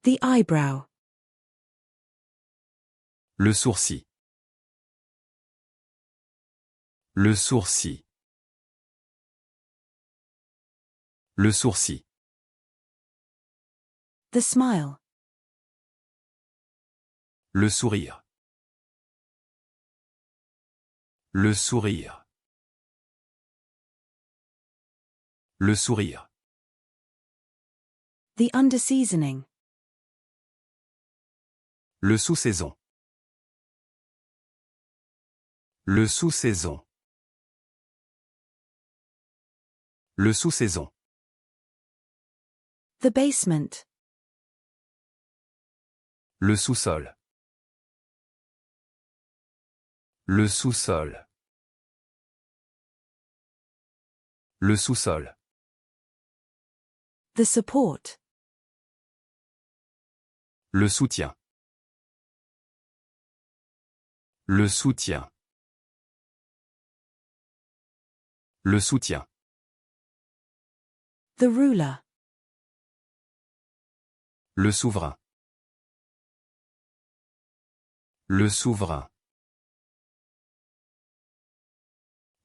The eyebrow. Le sourcil. Le sourcil. Le sourcil. The smile. Le sourire. Le sourire. Le sourire. The underseasoning. Le sous-saison. Le sous-saison. Le sous-saison. The basement. Le sous-sol. Le sous-sol. Le sous-sol. The support. Le soutien. Le soutien. Le soutien. The ruler. Le souverain. Le souverain.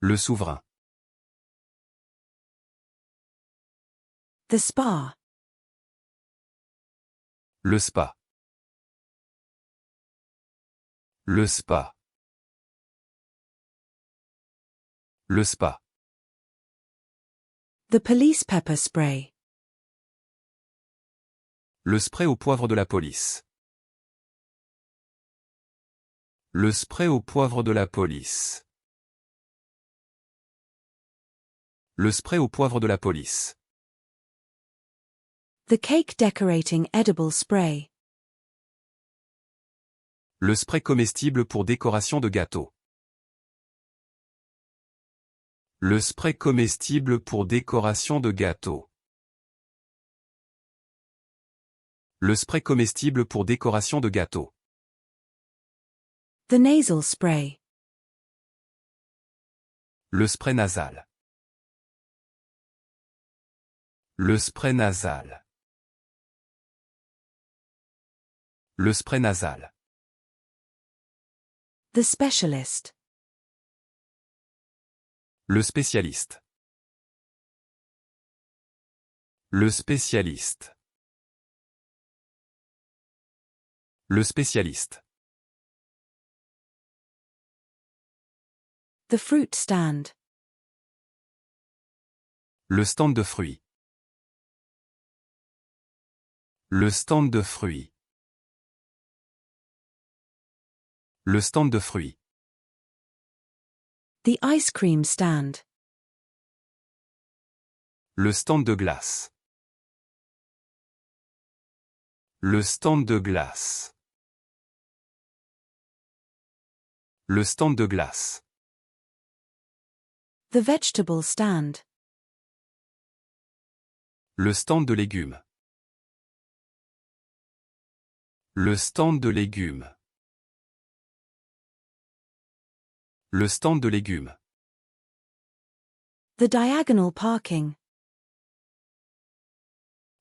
Le souverain. The spa. Le spa. Le spa. Le spa. The police pepper spray. Le spray au poivre de la police. Le spray au poivre de la police. Le spray au poivre de la police. The cake decorating edible spray. Le spray comestible pour décoration de gâteau. Le spray comestible pour décoration de gâteau. Le spray comestible pour décoration de gâteau. The nasal spray. Le spray nasal. Le spray nasal. Le spray nasal. The specialist. Le spécialiste. Le spécialiste. Le spécialiste. The fruit stand. Le stand de fruits. Le stand de fruits. Le stand de fruits. The ice cream stand. Le stand de glace. Le stand de glace. Le stand de glace. The vegetable stand. Le stand de légumes. Le stand de légumes. Le stand de légumes. The diagonal parking.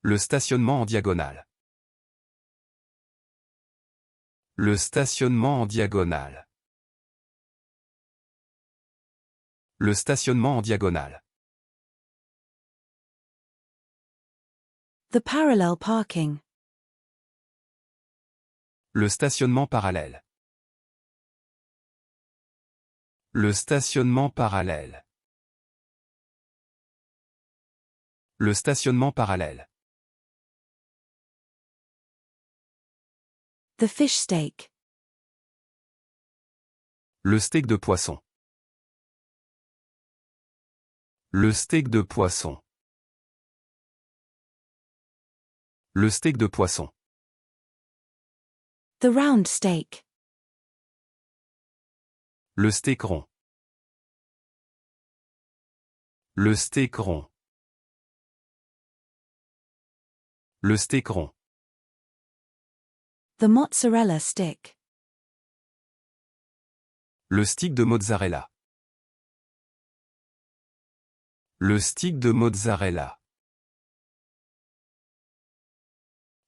Le stationnement en diagonale. Le stationnement en diagonale. Le stationnement en diagonale. The parallel parking. Le stationnement parallèle. Le stationnement parallèle. Le stationnement parallèle. The fish steak. Le steak de poisson. Le steak de poisson. Le steak de poisson. The round steak. Le steak rond. Le steak rond. Le steak rond. The mozzarella stick. Le stick de mozzarella. Le stick de mozzarella.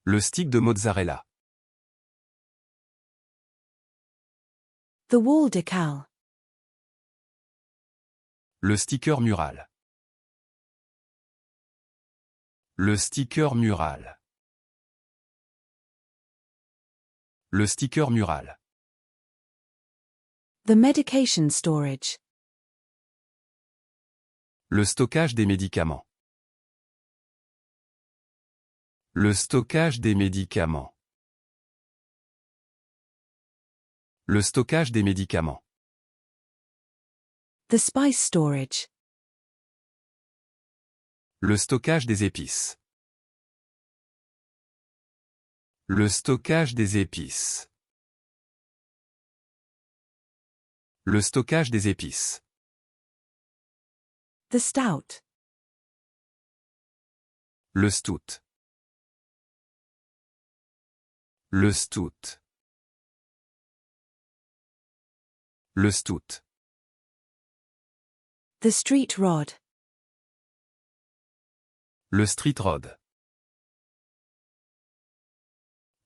Le stick de mozzarella. The wall decal. Le sticker mural. Le sticker mural. Le sticker mural. The medication storage. Le stockage des médicaments. Le stockage des médicaments. Le stockage des médicaments. The spice storage. Le stockage des épices. Le stockage des épices. Le stockage des épices. The stout. Le stout. Le stout. Le stout. The street rod. Le street rod.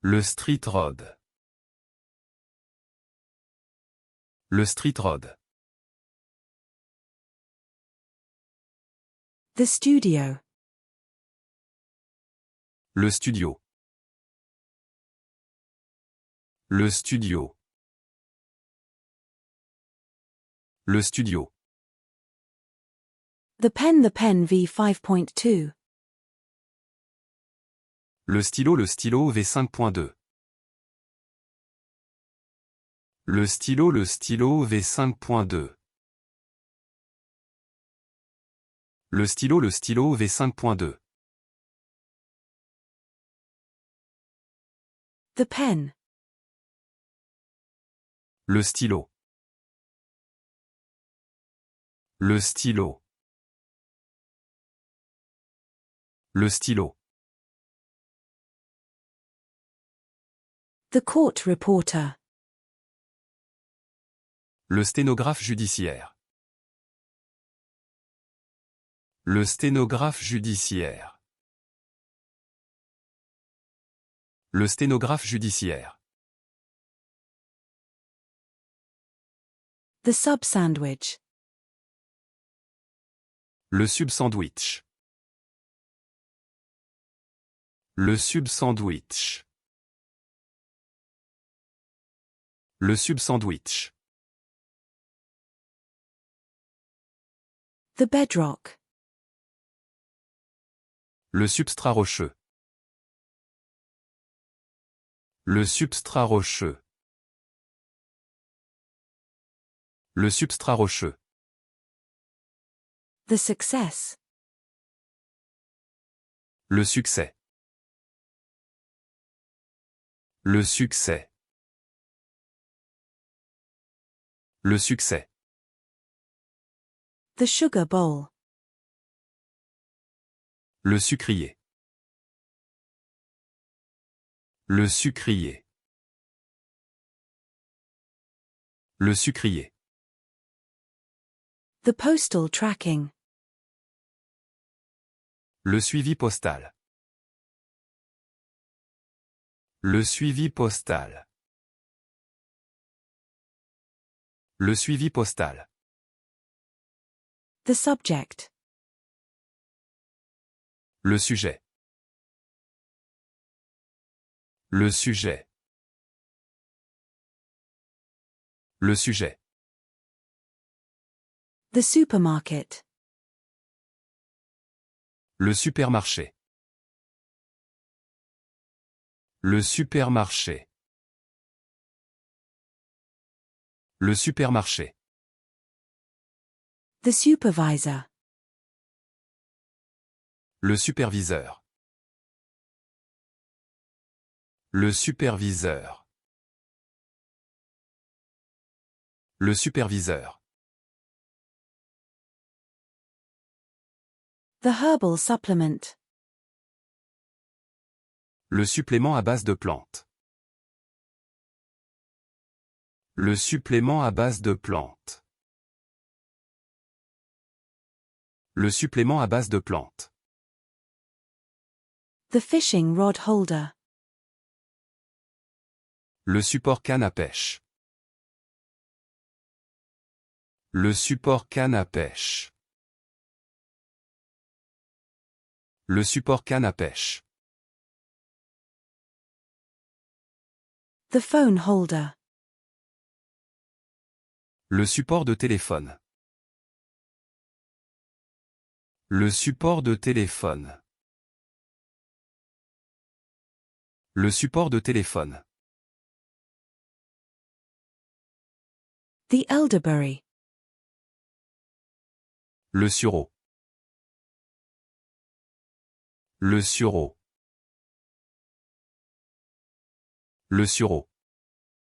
Le street rod. Le street rod. The studio. Le studio. Le studio. Le studio. The pen V5.2. Le stylo V5.2. Le stylo V5.2. Le stylo V5.2. The pen. Le stylo. Le stylo. Le stylo. The court reporter. Le sténographe judiciaire. Le sténographe judiciaire. Le sténographe judiciaire. The sub sandwich. Le sub-sandwich. Le sub-sandwich. Le sub-sandwich. The bedrock. Le substrat rocheux. Le substrat rocheux. Le substrat rocheux. The success. Le succès. Le succès. Le succès. The sugar bowl. Le sucrier. Le sucrier. Le sucrier. The postal tracking. Le suivi postal. Le suivi postal. Le suivi postal. The subject. Le sujet. Le sujet. Le sujet. The supermarket. Le supermarché. Le supermarché. Le supermarché. The supervisor. Le superviseur. Le superviseur. Le superviseur. The herbal supplement. Le supplément à base de plantes. Le supplément à base de plantes. Le supplément à base de plantes. The fishing rod holder. Le support canne à pêche. Le support canne à pêche. Le support canne à pêche. The phone holder. Le support de téléphone. Le support de téléphone. Le support de téléphone. The elderberry. Le sureau. Le sureau. Le sureau.